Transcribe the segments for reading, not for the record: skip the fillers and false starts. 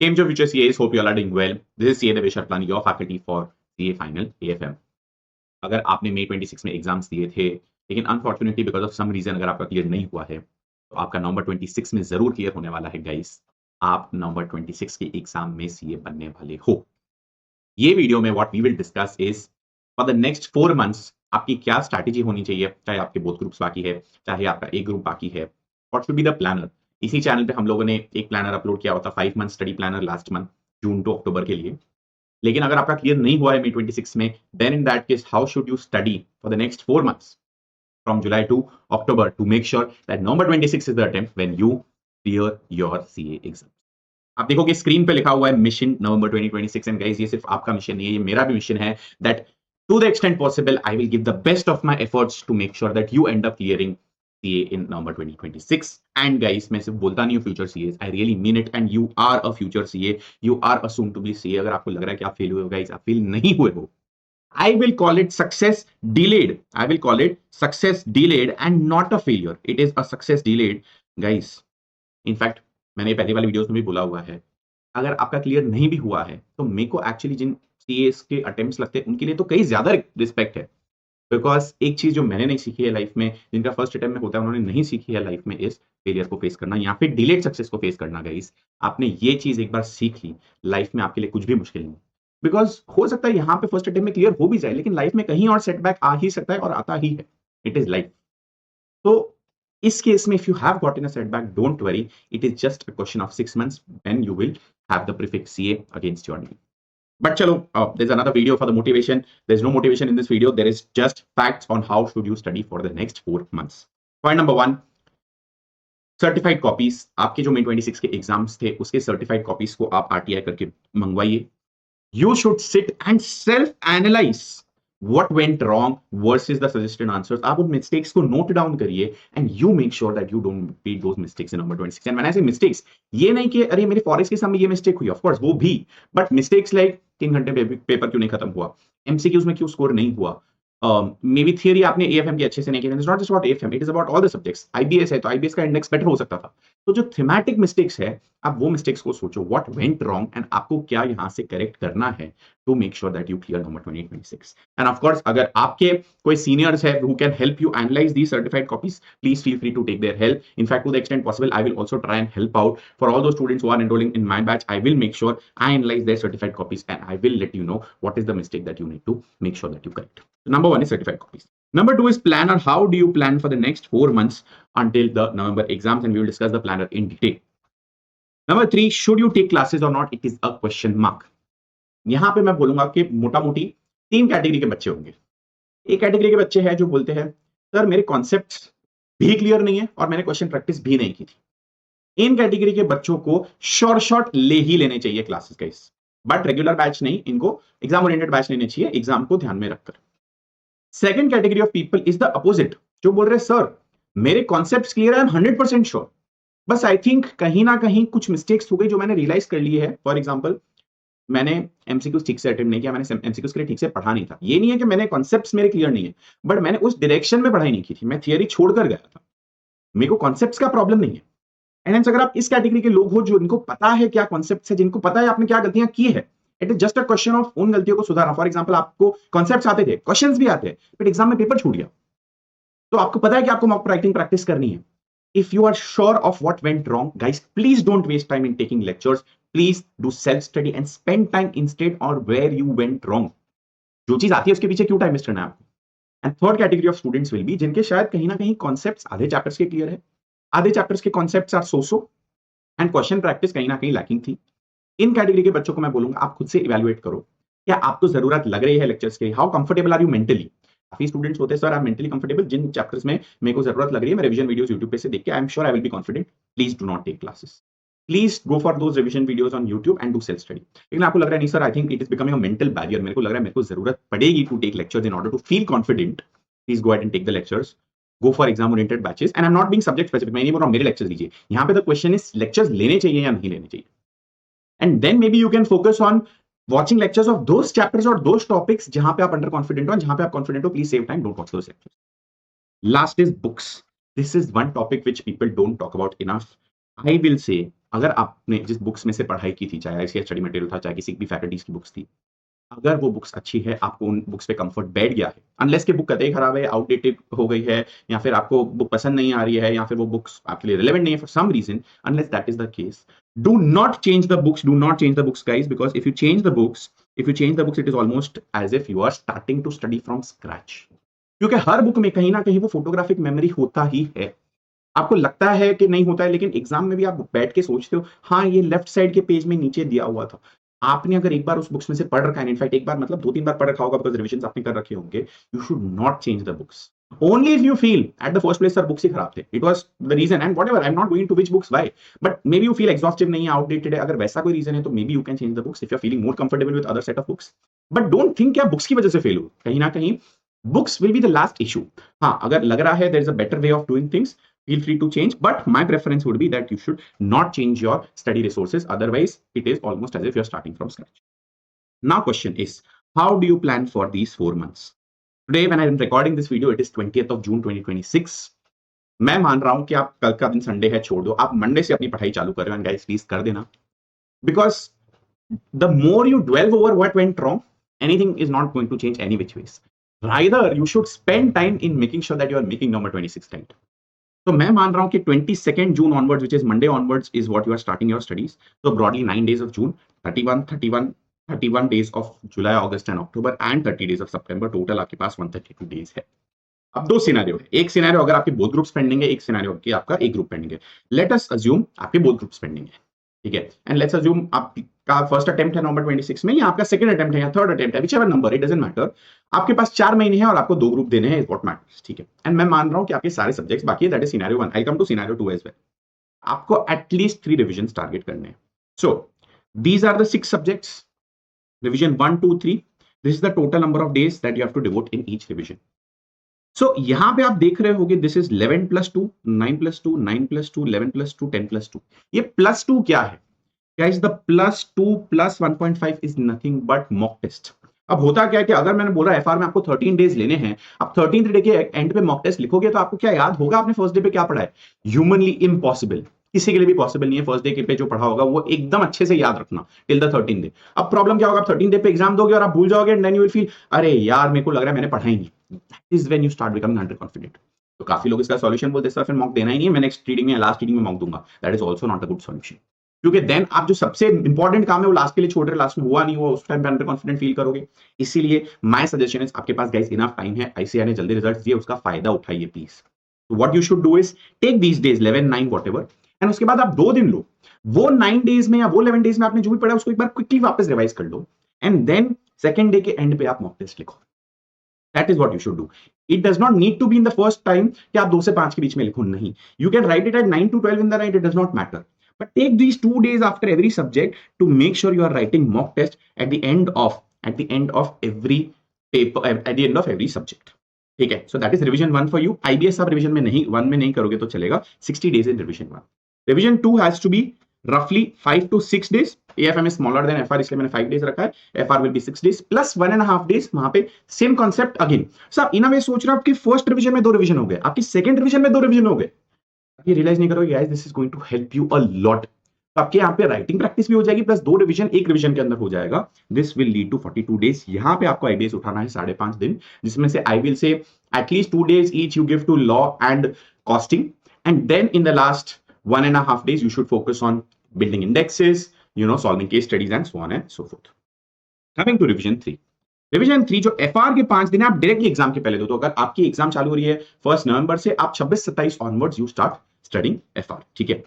Came to future CAs, hope you all are doing well. This is CA Devesh Arplani, your faculty for CA Final AFM. अगर आपने May 26 में exams दिए थे, लेकिन unfortunately because of some reason अगर आपका clear नहीं हुआ है, तो आपका नवंबर 26 में जरूर क्लियर होने वाला है गाइस। आप नवंबर 26 के एग्जाम में सीए बनने वाले हो। ये वीडियो में what we will discuss is for the next 4 months आपकी क्या स्ट्रैटेजी होनी चाहिए, चाहे आपके बोथ ग्रुप्स बाकी है, चाहे आपका एक ग्रुप बाकी है। What should be the planner. इसी चैनल पे हम लोगों ने एक प्लानर अपलोड किया होता 5 month study planner last month June to October के लिए। लेकिन अगर आपका क्लियर नहीं हुआ है May 26 में, then in that case how should you study for the next 4 months from July to October to make sure that November 26 is the attempt when you clear your CA exam. आप देखोगे screen पे लिखा हुआ है mission November 2026 and guys ये सिर्फ आपका mission नहीं है, ये मेरा भी मिशन है that to the extent possible I will give the best of my efforts to make sure that you end up clearing CA in November 2026 and guys मैं सिर्फ बोलता नहीं हूँ future CAs, I really mean it and you are a future CA, you are a soon to be CA। अगर आपको लग रहा है कि आप फेल हुए हो गाइस, आप फेल नहीं हुए हो। I will call it success delayed, I will call it success delayed and not a failure, it is a success delayed guys। in fact मैंने पहले वाले वीडियोस में भी बोला हुआ है, अगर आपका क्लियर नहीं भी हुआ है तो मेरे को एक्चुअली जिन CAs के अटेम्प्ट्स लगते हैं उनके लिए तो कई ज्यादा रिस्पेक्ट है, बिकॉज एक चीज जो मैंने नहीं सीखी है लाइफ में, जिनका फर्स्ट अटेम्प्ट में होता है उन्होंने नहीं सीखी है लाइफ में, इस फेलियर को फेस करना या फिर डिलेड सक्सेस को फेस करना। गाइस आपने ये चीज एक बार सीख ली, लाइफ में आपके लिए कुछ भी मुश्किल नहीं। बिकॉज हो सकता है यहाँ पे फर्स्ट अटेम्प्ट में क्लियर हो भी जाए, लेकिन लाइफ में कहीं और सेटबैक आ ही सकता है और आता ही है, इट इज लाइफ। तो इस केस में if you have gotten a setback don't worry, it is just a question of 6 months when you will have the prefix CA against your name. But chalo, there's another video for the motivation. There's no motivation in this video. There is just facts on how should you study for the next 4 months. Point number 1, certified copies. आपके जो May 26 के exams थे उसके certified copies को आप RTI करके मंगवाइए। You should sit and self analyze what went wrong versus the suggested answers। आप उन मिस्टेक्स को नोट डाउन करिए and you make sure that you don't repeat those mistakes in number 26। And when I say mistakes, ये नहीं कि अरे मेरे forest के सामने ये मिस्टेक हुई, ऑफ कोर्स वो भी, बट मिस्टेक्स लाइक 3 घंटे पेपर क्यों नहीं खत्म हुआ, MCQs में क्यों स्कोर नहीं हुआ, मे बी थियरी आपने AFM की अच्छे से नहीं की। It's not just about AFM, it is about all the subjects. IBS है तो IBS का इंडेक्स बेटर हो सकता था। तो जो थीमेटिक मिस्टेक्स है आप वो मिस्टेक्स को सोचो, व्हाट वेंट रॉन्ग एंड आपको क्या यहां से करेक्ट करना है to make sure that you clear number 2026। And of course अगर आपके कोई सीनियर्स है who can help you analyse the certified copies, please feel free to take their help. In fact, to the extent possible, I will also try and help out for all those students who are enrolling in my batch. I will make sure I analyze their certified copies and I will let you know what is the mistake that you need to make sure that you correct. So number 1 is certified copies. Number 2 is planner. How do you plan for the next 4 months until the November exams, and we will discuss the planner in detail. Number 3, should you take classes or not? It is a question mark. यहां पे मैं बोलूंगा कि मोटा मोटी 3 category के बच्चे होंगे। एक कैटेगरी के बच्चे हैं जो बोलते हैं सर मेरे कॉन्सेप्ट्स भी क्लियर नहीं है और मैंने क्वेश्चन प्रैक्टिस भी नहीं की थी। इन कैटेगरी के बच्चों को शॉर्ट ले ही लेने चाहिए classes guys, but regular batch नहीं, इनको एग्जाम ओरिएंटेड बैच लेने चाहिए एग्जाम को ध्यान में रखकर। Second category of people is the opposite, जो बोल रहे हैं सर मेरे कॉन्सेप्ट्स क्लियर है, आई एम 100% श्योर, बस आई थिंक कहीं ना कहीं कुछ मिस्टेक्स हो गई जो मैंने रियलाइज कर ली है। फॉर एग्जाम्पल मैंने MCQs ठीक से अटेम्प्ट नहीं किया, मैंने MCQs के लिए ठीक से पढ़ा नहीं था। ये नहीं है कि मैंने कॉन्सेप्ट्स मेरे क्लियर नहीं है, बट मैंने उस डायरेक्शन में पढ़ाई नहीं की थी, मैं थियरी छोड़कर गया था, मेरे को कॉन्सेप्ट्स का प्रॉब्लम नहीं है। एंड अगर आप इस कैटेगरी के लोग हो जो इनको पता है क्या कॉन्सेप्ट्स है, जिनको पता है आपने क्या गलतियां की है, it is just a question of उन गलतियों को सुधारना। फॉर एग्जाम्पल आपको कॉन्सेप्ट्स आते थे, क्वेश्चंस भी आते हैं, बट एग्जाम में पेपर छूट गया, तो आपको पता है कि आपको मॉक राइटिंग प्रैक्टिस करनी है। If you are sure of what went wrong, guys, please don't waste time in taking lectures. Please do self-study and spend time instead on where you went wrong. जो चीज आती है उसके पीछे क्यों time waste करना है आपको। And third category of students will be जिनके शायद कहीं ना कहीं कॉन्सेप्ट्स आधे चैप्टर्स के क्लियर है, आधे चैप्टर्स के concepts are so and question practice कहीं ना कहीं लैकिंग थी। इन कैटेगरी के बच्चों को मैं बोलूंगा आप खुद से इवेलुएट करो, क्या आपको जरूरत लग रही है लेक्चर्स के, how comfortable are you mentally. काफी स्टूडेंट्स होते हैं sir I am mentally comfortable, जिन चैप्टर्स में मेरे को जरूरत लग रही है मैं रिवीजन वीडियोस यूट्यूब पे से देख के I am sure I will be confident, please do not take classes, please go for those revision videos on YouTube and do self study. लेकिन आपको लग रहा है नहीं sir I think it is becoming a mental barrier, मेरे को लग रहा है मेरे को जरूरत पड़ेगी to take lectures in order to feel confident, please go ahead and take the lectures, go for exam oriented batches. And I am not being subject specific, मैं नहीं बोल रहा हूं मेरे लेक्चर्स लीजिए, यहां पे द क्वेश्चन इज लेक्चर्स लेने चाहिए या नहीं लेने चाहिए। And then maybe you can focus on watching lectures of those chapters or those topics जहां पे आप अंडर कॉन्फिडेंट हो, जहां पे आप कॉन्फिडेंट हो, please save time, don't watch those lectures. Last is books. This is one topic which people don't talk about enough. I will say अगर आपने जिस बुक्स में से पढ़ाई की थी, चाहे आईसीएस स्टडी मटेरियल था, चाहे किसी भी फैकल्टीज की बुक्स थी, अगर वो बुक्स अच्छी है, आपको उन बुक्स पे कंफर्ट बैठ गया है, अनलेस कि बुक कतई खराब है, आउटडेटेड हो गई है, या फिर आपको बुक पसंद नहीं आ रही है, या फिर वो बुक्स आपके लिए रिलेवेंट नहीं है for some reason, unless that is the case, do not change the books, do not change the books guys, because if you change the books, it is almost as if you are starting to study from scratch. क्योंकि हर book में कहीं ना कहीं वो photographic memory होता ही है। आपको लगता है कि नहीं होता है, लेकिन एग्जाम में भी आप बैठ के सोचते हो, हाँ ये लेफ्ट साइड के पेज में नीचे दिया हुआ था। आपने अगर एक बार उस बुक्स में से पढ़ रखा है, इनफैक्ट एक बार मतलब 2-3 बार पढ़ रखा होगा, बिकॉज रिविजन आपने कर रखे होंगे, you should not change the books. Only if you feel at the first place sir books ही खराब थे, it was the reason, and whatever, I am not going to which books why, but maybe you feel exhaustive नहीं है, outdated है, अगर वैसा कोई reason है तो maybe you can change the books if you are feeling more comfortable with other set of books. But don't think कि आप बुक्स की वजह से फेल हो, कहीं ना कहीं books will be the last issue. हाँ, अगर लग रहा है there is a better way of doing things, feel free to change, but my preference would be that you should not change your study resources, otherwise it is almost as if you're starting from scratch. Now question is, how do you plan for these 4 months? Today when I am recording this video, it is 20th of June 2026. मैं मान रहा हूं कि आप कल का दिन Sunday है छोड़ दो, आप मंडे से अपनी पढ़ाई चालू कर रहे हो, गाइस प्लीज कर देना, because the more you dwell over what went wrong, anything is not going to change any which ways. Rather you should spend time in making sure that you are making number 26 right. तो मैं मान रहा हूं कि 22nd June onwards, which is Monday onwards, is what you are starting your studies. So broadly 9 days of June, 31 days of July, August and October, and 30 days of September. Total आपके पास 132 days है। अब 2 scenario है, एक scenario अगर आपके both groups pending है, एक scenario कि आपका एक ग्रुप पेंडिंग है। लेट अस अज्यूम आपके बोथ ग्रुप्स पेंडिंग है, ठीक है, एंड लेट्स अज्यूम आपका फर्स्ट अटेम्प्ट है नवंबर 26 में, या आपका सेकंड अटेम्प्ट है या थर्ड अटेम्प्ट है, whichever number, it doesn't matter, आपके पास 4 महीने हैं और आपको 2 ग्रुप देने हैं, इज व्हाट मैटर्स, ठीक है। एंड मैं मान रहा हूं कि आपके सारे सब्जेक्ट्स बाकी है, that is scenario 1। I come to scenario 2 as well. आपको एटलीस्ट 3 रिविजन्स टारगेट करने हैं। So these are the 6 subjects, revision 1 2 3, this is the total number of days that you have to devote in each revision. सो यहां पे आप देख रहे होगे, दिस इज 11 + 2 9 + 2 9 + 2 11 + 2 10 + 2। ये +2 क्या है guys? The +2 + 1.5 is nothing but mock test। अब होता क्या है कि अगर मैंने बोला एफआर में आपको 13 डेज लेने हैं, आप 13th डे के एंड पे मॉक टेस्ट लिखोगे तो आपको क्या याद होगा आपने फर्स्ट डे पे क्या पढ़ा है? ह्यूमनली इम्पॉसिबल, किसी के लिए भी पॉसिबल नहीं है फर्स्ट डे के पे जो पढ़ा होगा वो एकदम अच्छे से याद रखना टिल द 13th डे। अब प्रॉब्लम क्या होगा, आप 13th डे पे एग्जाम दोगे और आप भूल जाओगे, and then you will feel अरे यार मेरे को लग रहा है मैंने पढ़ा ही नहीं। That is when you start becoming under confident. तो काफी लोग इसका सॉल्यूशन बोलते हैं सर फिर मॉक देना ही नहीं है, मैं नेक्स्ट रीडिंग में लास्ट रीडिंग में मॉक दूंगा। That is also not a good solution, क्योंकि देन आप जो सबसे इंपॉर्टेंट काम है वो लास्ट के लिए छोड़ रहे, लास्ट में हुआ नहीं हुआ, उस टाइम पे अंडर कॉन्फिडेंट फील करोगे। इसीलिए माय सजेशन इज, आपके पास गाइस इनफ टाइम है, आईसीआर ने जल्दी रिजल्ट्स दिए, उसका फायदा उठाइए प्लीज। तो what you should do is take these days 11 9 whatever, and उसके बाद आप 2 दिन लो, वो 9 डेज में या वो 11 डेज में आपने जो भी पढ़ा उसको एक बार क्विकली वापस रिवाइज कर लो, एंड देन सेकंड डे के एंड पे आप मॉक टेस्ट लिखो। That is what you should do. It does not need to be in the first time कि आप 2 से 5 के बीच में लिखो, नहीं। You can write it at 9 to 12 in the night, it does not matter. But take these 2 days after every subject to make sure you are writing mock test at the end of every paper, at the end of every subject. ठीक है, so that is revision 1 for you. IBS आप revision में नहीं 1 में नहीं करोगे तो चलेगा, 60 days in revision 1. Revision 2 has to be roughly 5 to 6 days. AFM is smaller than FR, इसलिए मैंने 5 days रखा है, FR will be 6 days plus 1.5 days। वहां पे same concept again. Sir in a वे सोच रहे हो आपकी फर्स्ट रिवीजन में 2 रिवीजन हो गए, आपकी सेकंड रिवीजन में 2 रिवीजन हो गए, ये रियलाइज नहीं करोगे guys, this is going to help you a lot. तो आपके यहाँ पे राइटिंग प्रैक्टिस भी हो जाएगी, प्लस 2 रिवीजन एक रिवीजन के अंदर हो जाएगा। This will lead to 42 days. यहाँ पे आपको आईबीएस उठाना है 5.5 दिन, जिसमें से I will say at least 2 days each you give to law and costing, and then in the last 1.5 days you should focus on building indexes, solving case studies and so on and so forth. Coming to revision 3. Revision 3 जो FR के 5 दिन है, आप directly exam के पहले दो। तो अगर आपकी एग्जाम चालू हो रही है 1 नवंबर से, आप 26-27 onwards you start studying FR, ठीक है।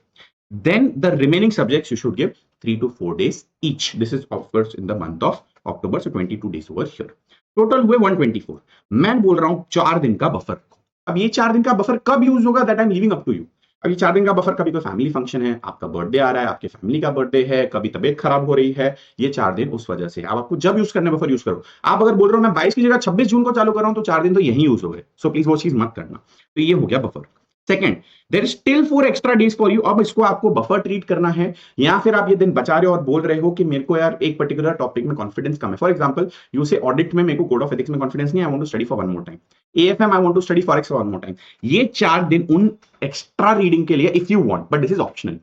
Then the remaining subjects you should give 3 to 4 days each. This is of course in the month of October, so 22 days over here. Total हुए 124। मैं बोल रहा हूं 4 दिन का बफर। अब ये 4 दिन का बफर कब यूज होगा, that I am leaving up to you. अभी 4 दिन का बफर, कभी कोई फैमिली फंक्शन है, आपका बर्थडे आ रहा है, आपके फैमिली का बर्थडे है, कभी तबीयत खराब हो रही है, ये 4 दिन उस वजह से। अब आपको जब यूज करना बफर यूज करो। आप अगर बोल रहे हो मैं 22 की जगह 26 जून को चालू कर रहा हूं तो 4 दिन तो यही यूज हो गए, सो प्लीज वो चीज मत करना। तो ये हो गया buffer. Second, there is still 4 extra days for you. अब इसको आपको बफर ट्रीट करना है, या फिर आप ये दिन बचा रहे हो और बोल रहे हो कि मेरे को यार एक पर्टिकुलर टॉपिक में कॉन्फिडेंस कम है। For example you say audit में मेरे को कोड ऑफ एथिक्स में कॉन्फिडेंस नहीं, I want to study for 1 more time. AFM I want to study forex for 1 more time. ये 4 दिन उन एक्स्ट्रा रीडिंग के लिए if you want, but this is optional.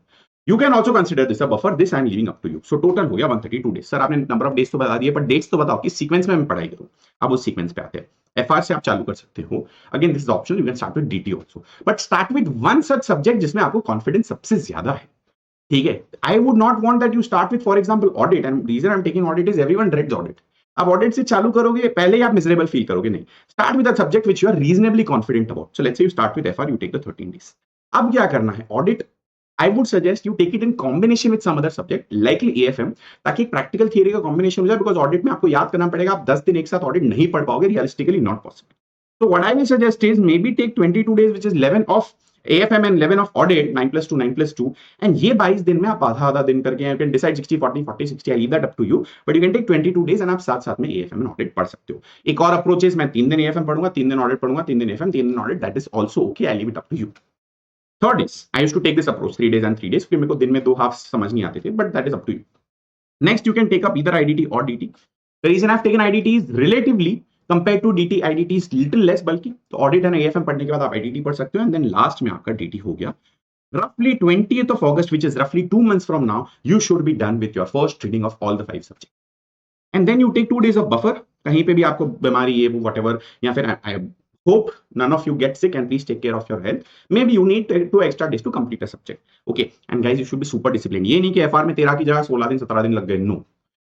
You can also consider this a buffer. This I am leaving up to you. So total हो गया 132 days. Sir आपने number of days तो बता दिए, पर डेट्स तो बताओ किस सीक्वेंस में मैं पढ़ाई करूं. अब उस सीक्वेंस पे आते हैं. FR से आप चालू कर सकते हो. Again this is optional, you can start with DT also, but start with one such subject जिसमें आपको कॉन्फिडेंस सबसे ज्यादा है. ठीक है. I would not want that you start with for example audit, and reason I am taking audit is everyone dreads audit. आप audit से चालू करोगे, पहले ही आप मिजरेबल फील करोगे. नहीं, start with a subject which you are reasonably confident about. So let's say you start with FR, you take the 13 days. अब क्या करना है, audit I would suggest you take it in combination with some other subject, likely AFM, ताकि practical theory का combination हो जाए. Because audit में आपको याद करना पड़ेगा, आप 10 दिन एक साथ ऑडिट नहीं पढ़ पाओगे, realistically not possible. So what I will suggest is maybe take 22 days, which is 11 of AFM and 11 of audit, 9+2, 9+2, and ये 22 दिन में आप आधा दिन करके you can decide 60, 40, 40, 60. I leave that up to you, but you can take 22 days and आप साथ में AFM and audit पढ़ सकते हो. एक और अप्रोच है, मैं 3 दिन AFM पढ़ूंगा, 3 दिन audit पढ़ूंगा, 3 दिन AFM, 3 दिन audit. That is also okay. I leave it up to you. Third is, I used to take this approach 3 days and 3 days, क्योंकि मेरे को दिन में 2 halves समझ नहीं आते थे, but that is up to you. Next, you can take up either IDT or DT. The reason I've taken IDT is relatively compared to DT, IDT is little less bulky. तो audit and AFM पढ़ने के बाद आप IDT पढ़ सकते हो, and then last में आपका DT हो गया. Roughly 20th of August, which is roughly 2 months from now, you should be done with your first reading of all the 5 subjects. And then you take 2 days of buffer. कहीं पे भी आपको बीमारी ये वो whatever, या फिर hope none of you get sick and please take care of your health. Maybe you need 2 extra days to complete a subject. Okay, and guys, you should be super disciplined. ये नहीं कि FR में 13 की जगह 16 दिन 17 दिन लग गए. No,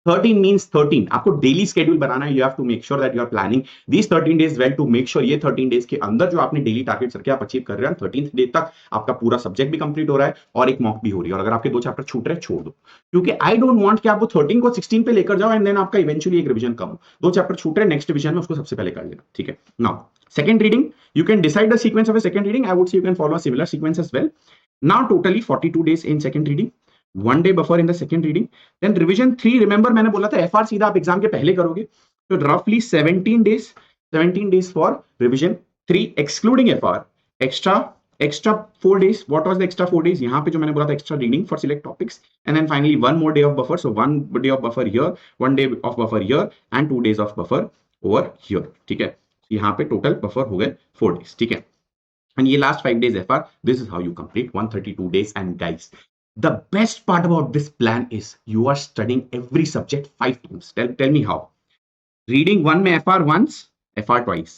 13 means 13. आपको डेली स्केड्यूल बनाना है. You have to make sure that you are planning these 13 days well to make sure ये 13 days के अंदर जो आपने डेली टारगेट करके आप अचीव कर रहे हैं, 13th डे तक आपका पूरा सब्जेक्ट भी कंप्लीट हो रहा है और एक मॉक भी हो रही है. और अगर आपके 2 चैप्टर छूट रहे हैं, छोड़ दो, क्योंकि आई डोंट वांट कि आप वो 13 को 16 पे लेकर जाओ एंड देन आपका इवेंचुअली एक रिवीजन कम हो. 2 चैप्टर छूट रहे हैं, नेक्स्ट रिवीजन में उसको सबसे पहले कर लेना. ठीक है. Now second reading, you can decide the sequence of a second reading. I would say you can follow a similar sequence as well. Now totally 42 days in second reading, 1 day buffer in the second reading, then revision 3. remember मैंने बोला था FR सीधा आप exam के पहले करोगे, तो roughly 17 days for revision 3 excluding FR. extra 4 days. What was the extra 4 days? यहाँ पे जो मैंने बोला था extra reading for select topics, and then finally 1 more day of buffer. So 1 day of buffer here, 1 day of buffer here, and 2 days of buffer over here. ठीक है. यहाँ पे टोटल बफर हो गए 4 days. ठीक है. एंड ये last 5 days FR. This is how you complete 132 days. And guys, the best part about this plan is you are studying every subject 5 times. Tell me how. Reading 1 में FR once, FR twice.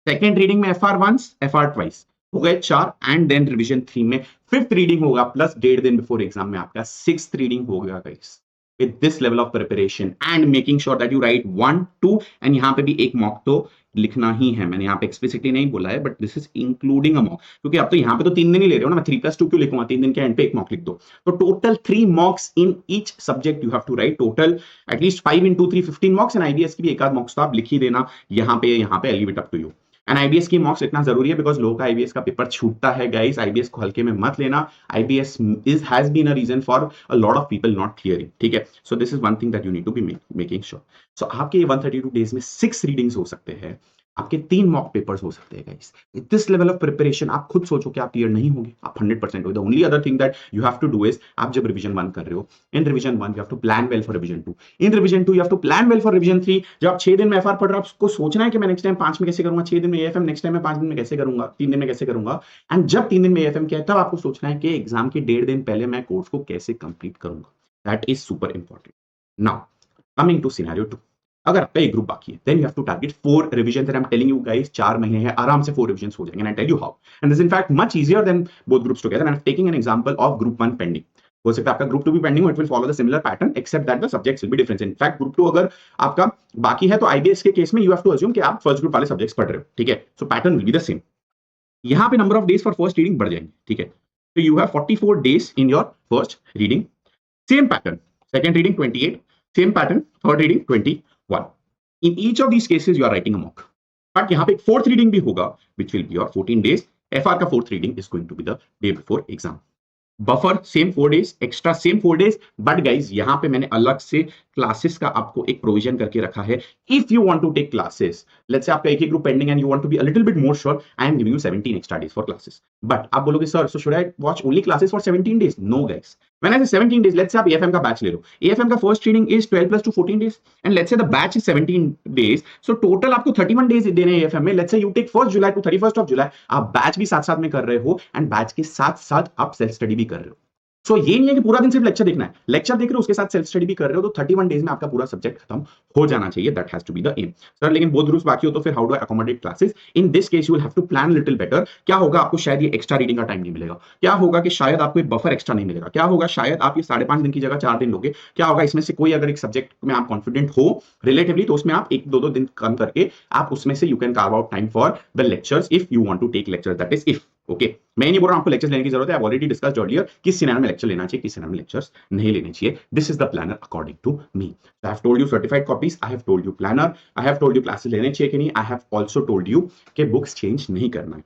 Second reading में FR once, FR twice. हो गए 4. And then revision 3 में 5th reading होगा plus 1.5 दिन before exam में आपका 6th reading होगा guys. With this level of preparation and making sure that you write 1, 2, and यहाँ पे भी एक मॉक तो लिखना ही है. मैंने यहाँ पे एक्सप्लिसिटली नहीं बोला है, but this is including a mock, क्योंकि आप तो यहाँ पे तो 3 दिन ही ले रहे हो ना. मैं 3+2 क्यों लिखूंगा? 3 दिन के एंड पे एक मॉक लिख दो. तो total 3 mocks in each subject you have to write. Total at least 5 × 2 = 3 15 mocks. And IBS की भी एक आध मॉक्स तो आप लिख ही देना यहाँ पे. I leave it up to you. And IBS की मॉक्स इतना जरूरी है बिकॉज लोगों का IBS का पेपर छूटता है गाइस. IBS को हल्के में मत लेना. IBS has been a reason for a lot of people not clearing. ठीक है. So this is one thing that you need to be making sure. So आपके 132 days में 6 रीडिंग्स हो सकते हैं, आपके 3 मॉक पेपर्स हो सकते हैं guys. With this level of preparation आप खुद सोचो कि आप क्लियर नहीं होंगे, आप 100% हो. The only other thing that you have to do is, आप जब रिवीजन 1 कर रहे हो, in revision 1 you have to plan well for revision 2. In revision 2 you have to plan well for revision 3. जब आप 6 दिन में FR पढ़ रहे हो, आपको सोचना है कि मैं नेक्स्ट टाइम 5 में कैसे करूंगा, 6 दिन में AFM नेक्स्ट टाइम मैं 5 दिन में कैसे करूंगा, 3 दिन में कैसे करूंगा. एंड जब 3 दिन में AFM किया है, तब आपको सोचना है कि एग्जाम के 1.5 दिन पहले मैं कोर्स को कैसे कंप्लीट करूंगा. That is super important. Now coming to scenario 2. अगर आपका एक ग्रुप बाकी है, then you have to target 4 revisions. And I'm telling you guys, 4 महीने हैं, आराम से 4 revisions हो जाएंगे. And I tell you how. And this is in fact much easier than both groups together. And I'm taking an example of group 1 pending. हो सकता है आपका group 2 भी pending हो, it will follow the similar pattern except that the subjects will be different. In fact, group 2 अगर आपका बाकी है तो IBS के केस में you have to assume कि आप फर्स्ट ग्रुप वाले सब्जेक्ट्स पढ़ रहे हो. ठीक है. So pattern will be the same. यहाँ पे number of days for first reading बढ़ जाएंगे. ठीक है. So you have 44 days in your first reading. Same pattern. Second reading 28. Same pattern. Third reading 21. In each of these cases, you are writing a mock. But यहाँ पे एक 4th reading भी होगा, which will be your 14 days. FR का 4th reading is going to be the day before exam. Buffer same 4 days, extra same 4 days. But guys, यहाँ पे मैंने अलग से क्लासेस का आपको एक प्रोविजन करके रखा है. If you want to take classes, let's say आपका एक ही group pending and you want to be a little bit more sure, I am giving you 17 extra days for classes. But आप बोलोगे sir, so should I watch only classes for 17 days? No guys. When I say 17 days, let's say आप AFM का batch ले लो. AFM का first reading is 12+2 14 days, and let's say the batch is 17 days. So total आपको 31 days देने हैं AFM में. Let's say you take 1st July to 31st of July. आप batch भी साथ साथ में कर रहे हो and बैच के साथ साथ आप सेल्फ स्टडी भी कर रहे हो. सो ये नहीं है कि पूरा दिन सिर्फ लेक्चर देखना है, लेक्चर देख रहे हो उसके साथ सेल्फ स्टडी भी कर रहे हो, तो 31 डेज में आपका पूरा सब्जेक्ट खत्म हो जाना चाहिए। That has to be the aim. Sir लेकिन बोथ ग्रुप्स बाकी हो तो फिर how do I accommodate classes? In this case you will have to plan little better. क्या होगा, आपको शायद ये एक्स्ट्रा रीडिंग का टाइम नहीं मिलेगा, क्या होगा कि शायद आपको एक बफर एक्स्ट्रा नहीं मिलेगा, क्या होगा शायद आप ये 5.5 दिन की जगह 4 दिन लोगे, क्या होगा इसमें से कोई अगर एक सब्जेक्ट में आप कॉन्फिडेंट हो रिलेटिवली तो उसमें आप 1-2 दिन कम करके आप उसमें से you can carve out time for the lectures if you want to take lectures, that is if. Okay, मैं नहीं बोल रहा हूं आपको लेक्चर्स लेने की जरूरत है, आई ऑलरेडी डिस्कस्ड अर्लियर किस सिनेरियो में लेक्चर लेना चाहिए, किस सिनेरियो में लेक्चर्स नहीं लेने चाहिए। This is the planner according to me. I have told you certified copies, I have told you planner, I have told you classes लेने चाहिए कि नहीं, I have also told you कि बुक्स चेंज नहीं करना है।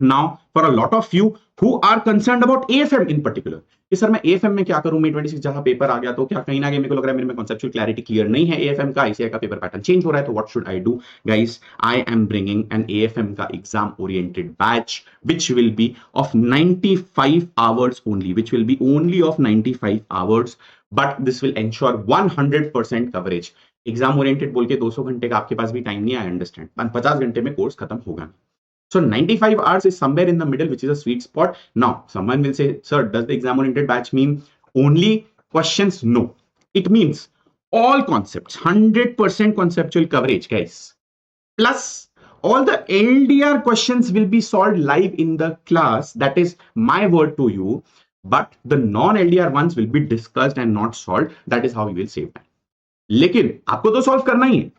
Now, for a lot of you who are concerned about AFM in particular, कि sir मैं AFM में क्या करूं, May 26 जहां पेपर आ गया तो क्या कहीं ना कहीं मेरे को लग रहा है मेरे में conceptual clarity क्लियर नहीं है, AFM का ICI का पेपर पैटर्न चेंज हो रहा है, तो what should I do? Guys, I am bringing an AFM का exam oriented batch which will be of 95 hours only, which will be only of 95 hours, but this will ensure 100% coverage. Exam oriented बोल के 200 घंटे का आपके पास भी time नहीं है, I understand, 50 घंटे में कोर्स खत्म होगा। So 95 hours is somewhere in the middle, which is a sweet spot. Now, someone will say, sir, does the exam-oriented batch mean only questions? No. It means all concepts, 100% conceptual coverage, guys. Plus, all the LDR questions will be solved live in the class. That is my word to you. But the non-LDR ones will be discussed and not solved. That is how you will save time. लेकिन आपको तो solve करना ही है।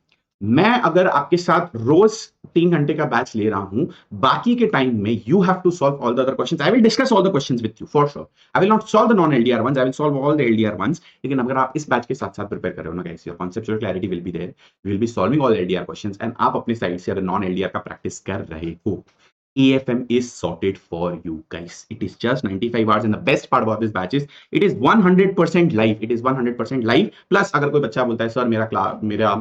मैं अगर आपके साथ रोज 3 घंटे का बैच ले रहा हूं, बाकी के टाइम में you have to solve all the other questions. I will discuss all the questions with you for sure. I will not solve the non LDR ones, I will solve all the LDR ones. लेकिन अगर आप इस batch के साथ साथ prepare कर रहे हो ना guys, your conceptual clarity will be there, you will be solving all LDR questions, and आप अपने साइड से अगर नॉन एलडीआर का प्रैक्टिस कर रहे हो, AFM is sorted for you guys. It is just 95 hours, and the best part about this batch is it is 100% live. It is 100% live. Plus अगर कोई बच्चा बोलता है सर मेरा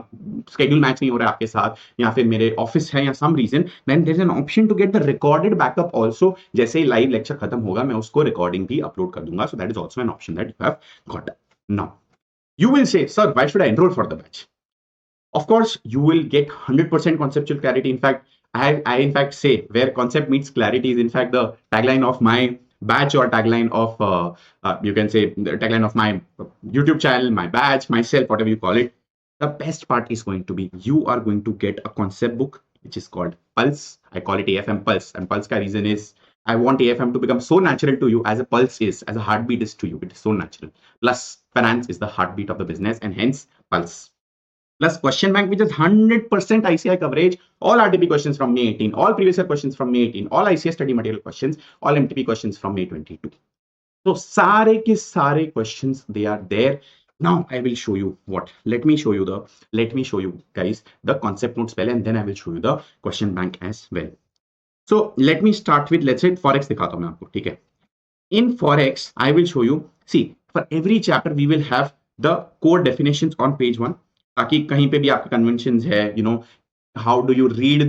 schedule मैच नहीं हो रहा है आपके साथ, या फिर मेरे ऑफिस है या some reason, then there is an option to get the recorded backup also. जैसे ही लाइव लेक्चर खत्म होगा मैं उसको रिकॉर्डिंग भी अपलोड कर दूंगा. So that is also an option that you have got. Now you will say, sir, why should I enroll for the batch? Of course, you will get 100% conceptual clarity. In fact, I in fact say where concept meets clarity is in fact the tagline of my batch, or tagline of you can say the tagline of my YouTube channel, my batch, myself, whatever you call it. The best part is going to be you are going to get a concept book which is called Pulse. I call it AFM Pulse, and Pulse ka reason is I want AFM to become so natural to you as a pulse is, as a heartbeat is to you. It is so natural. Plus, finance is the heartbeat of the business, and hence Pulse. Plus question bank, which is 100% ICI coverage, all RTP questions from May 18, all previous year questions from May 18, all ICI study material questions, all MTP questions from May 22. So sare ke sare questions, they are there. Now I will show you what. Let me show you guys the concept notes well, and then I will show you the question bank as well. So let me start with, let's say Forex दिखाता हूं मैं आपको, ठीक है? In Forex, I will show you, see, for every chapter we will have the core definitions on page 1. ताकि कहीं पे भी आपके कन्वेंशंस है, you know, how do you read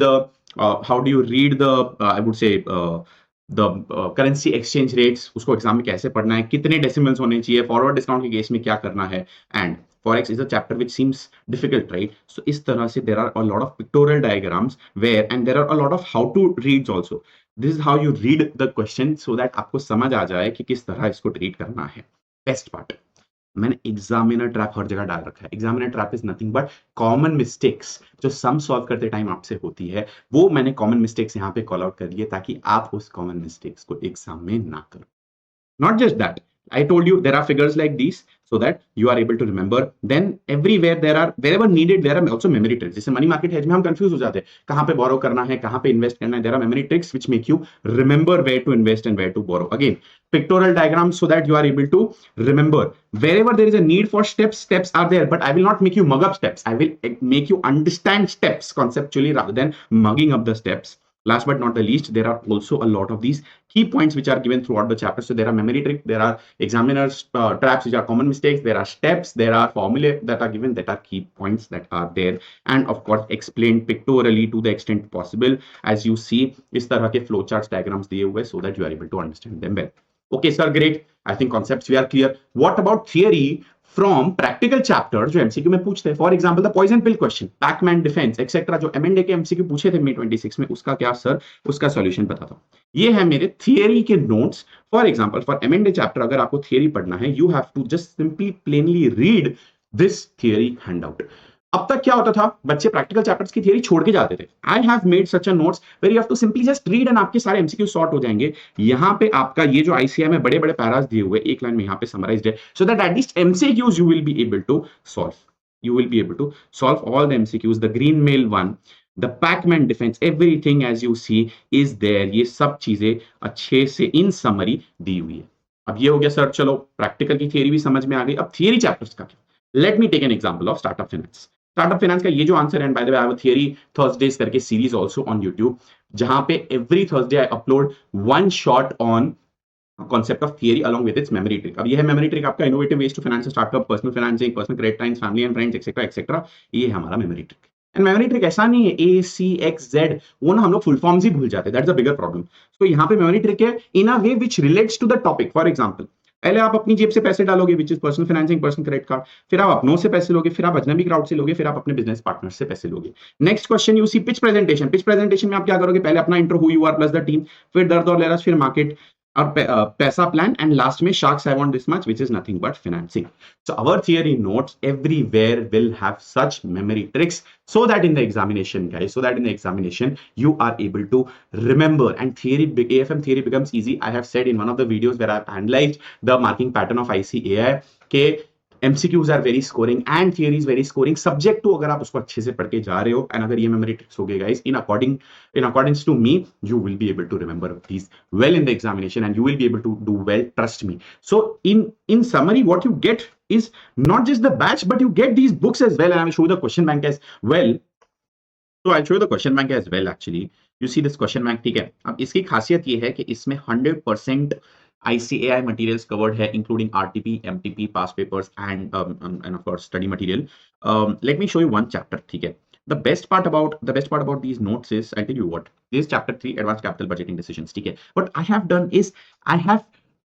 the I would say the currency exchange rates, उसको exam में कैसे पढ़ना है, कितने डेसिमल्स होने चाहिए, फॉरवर्ड डिस्काउंट के केस में क्या करना है, and Forex is a chapter which seems difficult, right? So इस तरह से there are a lot of pictorial diagrams where, and there are a lot of how to reads also. This is how you read the question so that आपको समझ आ जाए कि किस तरह इसको ट्रीट करना है. Best part, मैंने एग्जामिनर ट्रैप हर जगह डाल रखा है. Examiner trap is nothing but common mistakes जो सम सॉल्व करते टाइम आपसे होती है, वो मैंने कॉमन मिस्टेक्स यहाँ पे कॉल आउट कर लिए ताकि आप उस कॉमन मिस्टेक्स को एग्जाम में ना करो. Not just that, I told you there are figures like these so that you are able to remember. Then everywhere there are, wherever needed, there are also memory tricks. जैसे money market hedge में हम confuse हो जाते हैं, कहाँ पे बोरो करना है, कहाँ पे इन्वेस्ट करना है. There are memory tricks which make you remember where to invest and where to borrow. Again, pictorial diagrams so that you are able to remember. Wherever there is a need for steps, steps are there, but I will not make you mug up steps. I will make you understand steps conceptually rather than mugging up the steps. Last but not the least, there are also a lot of these key points which are given throughout the chapter. So there are memory tricks, there are examiners traps which are common mistakes, there are steps, there are formulae that are given, that are key points that are there, and of course explained pictorially to the extent possible. As you see, इस तरह के flow charts, diagrams दिए हुए so that you are able to understand them well. Okay, sir, great. I think concepts we are clear. What about theory? From practical chapter जो MCQ में पूछते हैं, for example the poison pill question, pacman defence etcetera, जो एमएनडे के MCQ पूछे थे May 26 में, उसका क्या सर, उसका सॉल्यूशन पता था। ये है मेरे थियरी के नोट्स। फॉर एग्जांपल फॉर एमएनडे चैप्टर अगर आपको थियरी पढ़ना है, you have to just simply plainly read this theory handout. अब तक क्या होता था, बच्चे प्रैक्टिकल चैप्टर्स की थियरी छोड़ के जाते थे। I have made such a notes where you have to simply just read and आपके सारे एमसीक्यू सॉर्ट हो जाएंगे। यहाँ पे आपका ये जो आईसीआई में बड़े बड़े पैरास दिए हुए, एक लाइन में यहाँ पे समराइज्ड है, so that at least MCQs you will be able to solve, you will be able to solve all the MCQs, the green mail one, the Pac-Man defense, everything as you see is there। ये सब चीजें अच्छे से इन summary दी हुई है। अब ये हो गया सर, चलो प्रैक्टिकल की थियरी भी समझ में आ गई। अब थियरी चैप्टर्स का क्या, let me take an example of startup finance. Startup finance का ये जो आंसर है, and by the way I have a theory Thursdays करके सीरीज आल्सो ऑन यूट्यूब, जहां पे every Thursday I upload one shot on concept of theory along with its memory trick. अब ये है मेमोरी ट्रिक आपका, innovative ways to finance startup, personal financing, personal credit times, family and friends etcetera etcetera. ये है हमारा memory trick. And memory trick ऐसा नहीं है ACXZ, वो ना हम लोग फुल फॉर्म्स ही भूल जाते हैं, दैट्स अ बिगर प्रॉब्लम। तो यहाँ पे मेमोरी ट्रिक है in a way which relates to the topic. For example पहले आप अपनी जेब से पैसे डालोगे, which is personal financing, personal credit card, फिर आप अपनों से पैसे लोगे, फिर आप अजनबी क्राउड से लोगे, फिर आप अपने बिजनेस पार्टनर से पैसे लोगे। Next question you see pitch presentation. Pitch presentation में आप क्या करोगे, पहले अपना intro, who you are plus the team, फिर दर्द और लेरस, फिर मार्केट और पैसा प्लान, एंड लास्ट में sharks I want this much, which is nothing but financing. So our theory notes everywhere will have such memory tricks, so that in the examination guys, so that in the examination you are able to remember, and theory, AFM theory becomes easy. I have said in one of the videos where I have analyzed the marking pattern of ICAI के MCQs are very scoring and theory is very scoring, subject to अगर आप उसको अच्छे से पढ़ के जा रहे हो, and अगर ये memory tricks हो गए guys, in accordance to me, you will be able to remember these well in the examination and you will be able to do well, trust me. So in summary, what you get is not just the batch, but you get these books as well, and I will show you the question bank as well. So I'll show you the question bank as well actually. You see this question bank, ठीक है। अब इसकी खासियत ये है कि इसमें 100% ICAI materials covered है, including RTP, MTP, past papers, and of course study material. Let me show you one chapter, ठीक है। The best part about these notes is, I'll tell you what, this is chapter 3, advanced capital budgeting decisions, ठीक है। What I have done is I have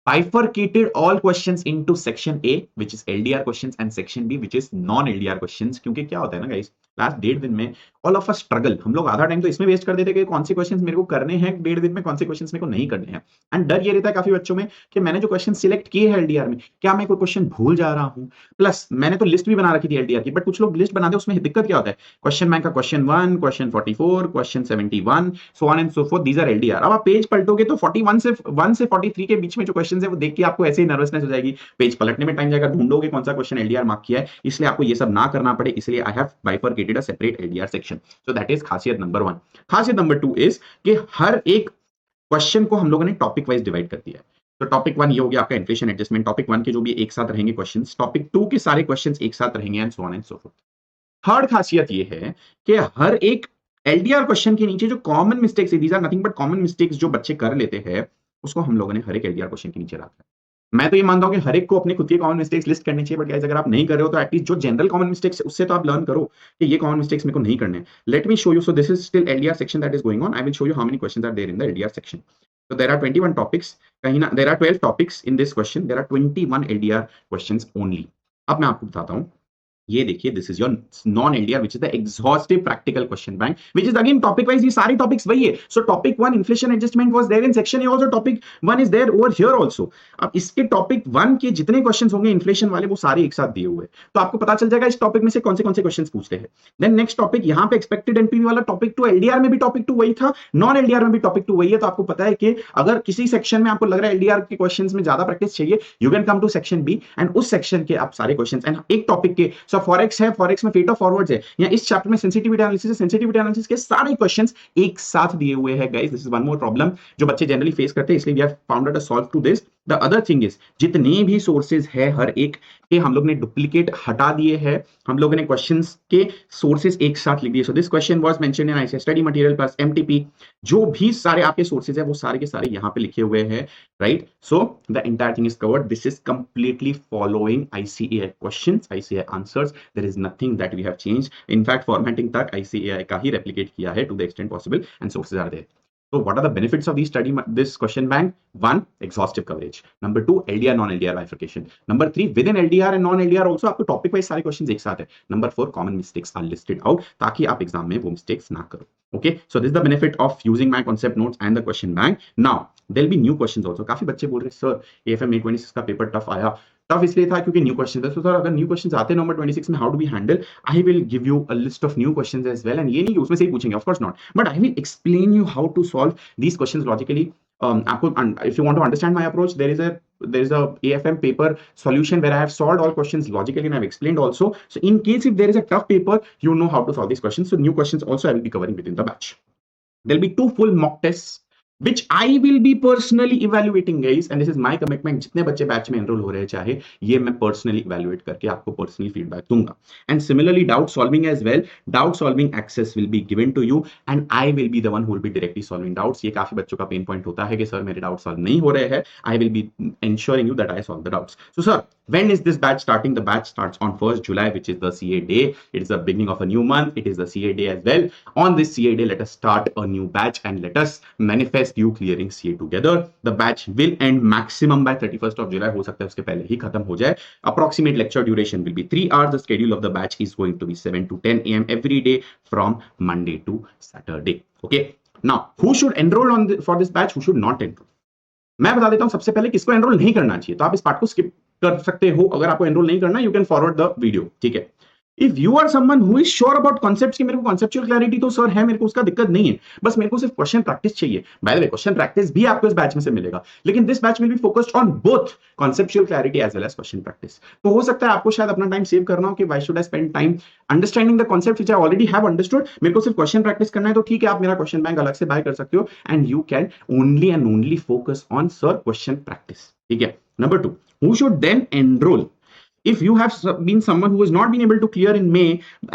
bifurcated all questions into section A, which is LDR questions, and section B, which is non-LDR questions। क्योंकि क्या होता है ना guys, last 1.5 दिन में all of a struggle, हम लोग आधा टाइम तो इसमें वेस्ट कर देते कि कौन से क्वेश्चंस मेरे को करने हैं 1.5 दिन में, कौन से क्वेश्चंस मेरे को नहीं करने हैं। एंड डर ये रहता है काफी बच्चों में कि मैंने जो क्वेश्चन सिलेक्ट किए हैं एलडीआर में, क्या मैं कोई क्वेश्चन भूल जा रहा हूं। प्लस मैंने तो लिस्ट भी बना रखी थी एलडीआर की, बट कुछ लोग लिस्ट बनाते हैं, उसमें दिक्कत क्या होता है, क्वेश्चन बैंक का question 1, question 44, question 71, so on and so forth, these are LDR. अब आप पेज पलटोगे तो 41 से 1 से 43 के बीच में जो क्वेश्चन है वो देख के आपको ऐसे ही नर्वसनेस हो जाएगी, पेज पलटने में टाइम जाएगा, ढूंढोगे कौन सा क्वेश्चन एलडीआर मार्क किया है। इसलिए आपको ये सब ना करना पड़े, इसलिए I have bifurcated a separate LDR section. So that is खासियत नंबर 1। खासियत नंबर 2 इज कि हर एक क्वेश्चन को हम लोगों ने टॉपिक वाइज डिवाइड कर दिया है। तो टॉपिक 1 ये हो गया आपका इन्फ्लेशन एडजस्टमेंट, टॉपिक 1 के जो भी एक साथ रहेंगे क्वेश्चंस, टॉपिक 2 के सारे क्वेश्चंस एक साथ रहेंगे, and so on and so fourth. Third खासियत ये है कि हर एक एलडीआर क्वेश्चन के नीचे जो कॉमन मिस्टेक्स है, these are nothing but common mistakes जो बच्चे कर लेते हैं, उसको हम लोगों ने हर एक एलडीआर क्वेश्चन के नीचे रखा है। मैं तो ये मानता हूं कि हर एक को अपने खुद के कॉमन मिस्टेक्स लिस्ट करनी चाहिए, बट गाइस अगर आप नहीं कर रहे हो तो एटलीस्ट जो जनरल कॉमन मिस्टेक्स है उससे तो आप लर्न करो कि ये कॉमन मिस्टेक्स मेरे को नहीं करने। Let me show you, so this is still LDR section that is going on. I will show you how many questions are there in the LDR section. So there are 21 topics, कहीं ना there are 12 topics in this question, there are 21 LDR questions only। अब मैं आपको बताता हूं, ये देखिए, this is your non LDR which is the exhaustive practical question bank, which is again topic wise, ये सारे टॉपिक्स वही है। So topic 1 inflation adjustment was there in section A, also topic 1 is there over here also. अब इसके topic 1 के जितने questions होंगे inflation वाले, वो सारे एक साथ दिए हुए हैं, तो आपको पता चल जाएगा इस टॉपिक में से कौन से क्वेश्चंस पूछते हैं। देन नेक्स्ट टॉपिक यहाँ पे एक्सपेक्टेड एनपीवी वाला टॉपिक 2, एलडीआर में भी टॉपिक 2 वही था, नॉन एलडीआर में भी टॉपिक 2 वही है। तो आपको पता है कि अगर किसी सेक्शन में आपको लग रहा है एलडीआर के क्वेश्चंस में ज्यादा प्रैक्टिस चाहिए, you can come to section B, and उस सेक्शन के आप सारे क्वेश्चंस, एंड एक टॉपिक के, सो फॉरेक्स है, फॉरेक्स में फेट ऑफ फॉरवर्ड्स है, या इस चैप्टर में सेंसिटिविटी एनालिसिस है, सेंसिटिविटी एनालिसिस के सारे क्वेश्चंस एक साथ दिए हुए हैं guys. This is one more problem जो बच्चे जनरली फेस करते हैं, इसलिए we have found a solve to this. The other thing is, जितने भी सोर्सेज है हर एक के हम लोग ने डुप्लीकेट हटा दिए हैं, हम लोगों ने क्वेश्चंस के सोर्सेज एक साथ लिख दिए। So this question was mentioned in ICAI study material plus MTP, जो भी सारे आपके सोर्सेज है वो सारे के सारे यहाँ पे लिखे हुए हैं, right. So the entire thing is covered, this is completely following ICAI questions, ICAI answers, there is nothing that we have changed. In fact formatting तक आईसीएआई का ही रेप्लिकेट किया है to the extent possible, and sources are there. So what are the benefits of this question bank? One, exhaustive coverage. Number two, LDR non-LDR bifurcation. Number three, within LDR and non-LDR also आपको topic wise सारे questions एक साथ है. Number four, common mistakes are listed out ताकि आप exam में वो mistakes ना करो. Okay, so this is the benefit of using my concept notes and the question bank. Now there'll be new questions also. काफी बच्चे बोल रहे हैं सर AFM 826 का पेपर टफ आया. टफ इसलिए था क्योंकि न्यू क्वेश्चन था. तो सर अगर न्यू क्वेश्चंस आते हैं नंबर 26 में, how do we handle? I will give you a list of new questions as well, and ये नहीं कि उसमें से ही पूछेंगे, of course not, but I will explain you how to solve these questions logically. आपको if you want to understand my approach, there is a AFM paper solution where I have solved all questions logically and I've explained also. So in case if there is a tough paper, you know how to solve these questions. So new questions also I will be covering within the batch. There'll be 2 full mock tests which I will be personally evaluating, guys, and this is my commitment. जितने बच्चे batch में enrol हो रहे हैं चाहे, ये मैं personally evaluate करके आपको पर्सनली फीडबैक दूंगा. And similarly doubt solving as well. Doubt solving access will be given to you and I will be the one who will be directly solving doubts. ये काफी बच्चों का पेन पॉइंट होता है कि सर मेरे doubt solve नहीं हो रहे हैं. आई will B ensuring you that I solve the doubts. So sir, when is this batch starting? The batch starts on 1st July, which is the CA day. It is the beginning of a new month. It is the CA day as well. On this CA day, let us start a new batch and let us manifest you clearing CA together. The batch will end maximum by 31st of July. हो सकता है उसके पहले ही खत्म हो जाए. Approximate lecture duration will be 3 hours. The schedule of the batch is going to be 7 to 10 a.m. every day from Monday to Saturday. Okay. Now, who should enroll for this batch? Who should not enroll? मैं बता देता हूं सबसे पहले किसको enrol नहीं करना चाहिए. तो आप इस पार्ट को स्किप कर सकते हो. अगर आपको एनरोल नहीं करना, you can forward the video. ठीक है. If you are someone who is sure about concepts कि मेरे को कॉन्सेप्चुअल क्लैरिटी तो सर है, मेरे को उसका दिक्कत नहीं है, बस मेरे को सिर्फ क्वेश्चन प्रैक्टिस चाहिए. By the way, question practice भी आपको इस बैच में से मिलेगा, लेकिन this batch will be focused on both conceptual clarity as well as question practice. तो हो सकता है आपको शायद अपना टाइम सेव करना हो कि why should I spend time understanding the concept which I already have understood. मेरे को सिर्फ क्वेश्चन प्रैक्टिस करना है, तो ठीक है, आप मेरा क्वेश्चन बैंक अलग से बाय कर सकते हो and you can only and only focus on सर क्वेश्चन प्रैक्टिस. ठीक है. Number 2, who should then enrol? If you have been someone who has not been able to clear in May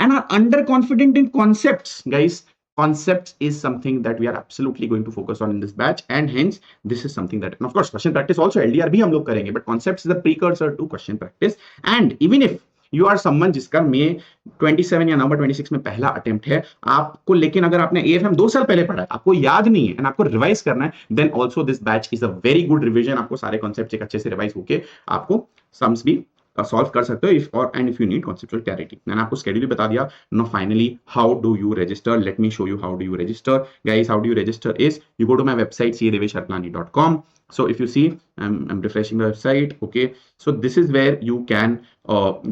and are underconfident in concepts, guys, concepts is something that we are absolutely going to focus on in this batch, and hence this is something that, and of course question practice also LDR भी हम लोग करेंगे, but concepts is the precursor to question practice. And even if you are someone जिसका May 27 या नवंबर 26 में पहला attempt है आपको, लेकिन अगर आपने AFM 2 साल पहले पढ़ा है, आपको याद नहीं है एंड आपको रिवाइज करना है, then also this batch is a very good revision. आपको सारे कॉन्सेप्ट एक अच्छे से रिवाइज होके आपको सम्स भी सॉल्व कर सकते हो. इफ और and if you need conceptual clarity, मैंने आपको शेड्यूल भी बता दिया. No finally, how do you register? Let me show you how do you register. Guys, how do you register is you go to my website cadevesh@harpalani.com. So if you see, I'm refreshing the website. Okay, so this is where you can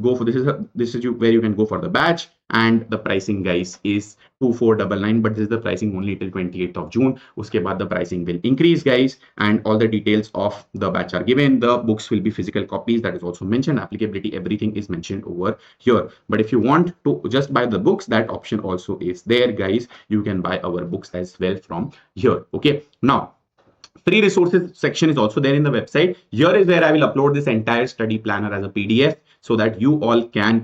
go for where you can go for the batch, and the pricing, guys, is 2499, but this is the pricing only till 28th of June. Uske baad the pricing will increase, guys, and all the details of the batch are given. The books will be physical copies, that is also mentioned. Applicability, everything is mentioned over here. But if you want to just buy the books, that option also is there, guys. You can buy our books as well from here. Okay, now free resources section is also there in the website. Here is where I will upload this entire study planner as a PDF so that you all can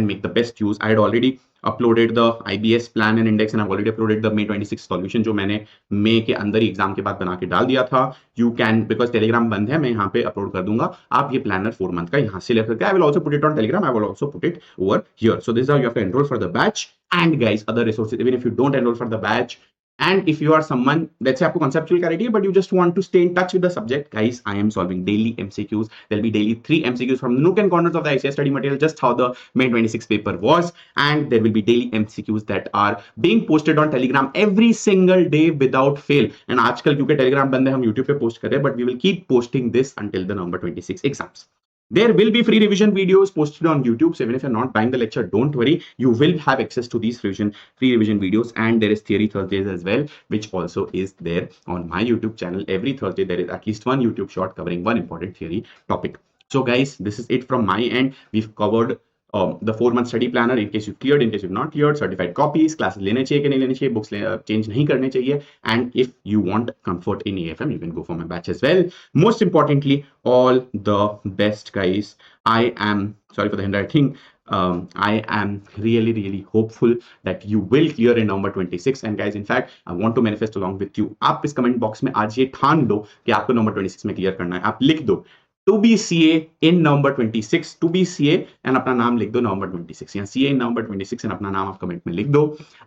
make the best use. I had already uploaded the IBS plan and index, and I've already uploaded the May 26 solution जो मैंने May के अंदर ही exam के बाद बना के डाल दिया था. You can, because Telegram बंद है, मैं यहाँ पे अपलोड कर दूंगा. आप ये प्लानर 4 मंथ का यहाँ से ले सकते हैं. I will also put it on Telegram. I will also put it over here. So this is how you have to enroll for the batch. And guys, other resources, even if you don't enroll for the batch, and if you are someone, let's say आपको conceptual clarity, but you just want to stay in touch with the subject, guys, I am solving daily MCQs. There'll be daily 3 MCQs from nook and corners of the ICS study material, just how the May 26 paper was, and there will be daily MCQs that are being posted on Telegram every single day without fail. And आजकल क्योंकि Telegram बंद है, हम YouTube पे post कर रहे हैं, but we will keep posting this until the November 26 exams. There will be free revision videos posted on YouTube. So even if you're not buying the lecture, don't worry. You will have access to these free revision videos. And there is Theory Thursdays as well, which also is there on my YouTube channel. Every Thursday, there is at least one YouTube short covering one important theory topic. So guys, this is it from my end. We've covered the 4-month study planner in case you've cleared, in case you've not cleared, certified copies, classes लेने चाहिए कि नहीं लेने चाहिए, books change नहीं करने चाहिए, and if you want comfort in AFM, you can go for my batch as well. Most importantly, all the best, guys. I am sorry for the handwriting. I am really hopeful that you will clear in November 26. And guys, in fact, I want to manifest along with you. आप इस comment box में आज ये ठान लो कि आपको November 26 में clear करना है. आप लिख दो to be CA in November 26, to be CA and अपना नाम लिख दो November 26 या CA in November 26 एंड अपना नाम आप कमेंट में लिख दो.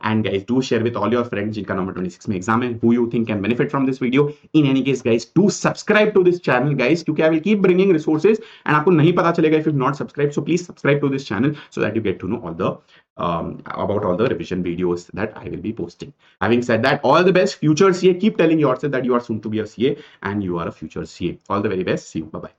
And guys do share with all your friends जिनका November 26 में एग्जाम है, who you think can benefit from this video. In any case guys, do subscribe to this channel guys, क्योंकि I will keep bringing resources and आपको नहीं पता चलेगा if you've not subscribed. So please subscribe to this channel so that you get to know all the about all the revision videos that I will be posting. Having said that, all the best future CA. Keep telling yourself that you are soon to be a CA and you are a future CA. All the very best. See you. Bye bye.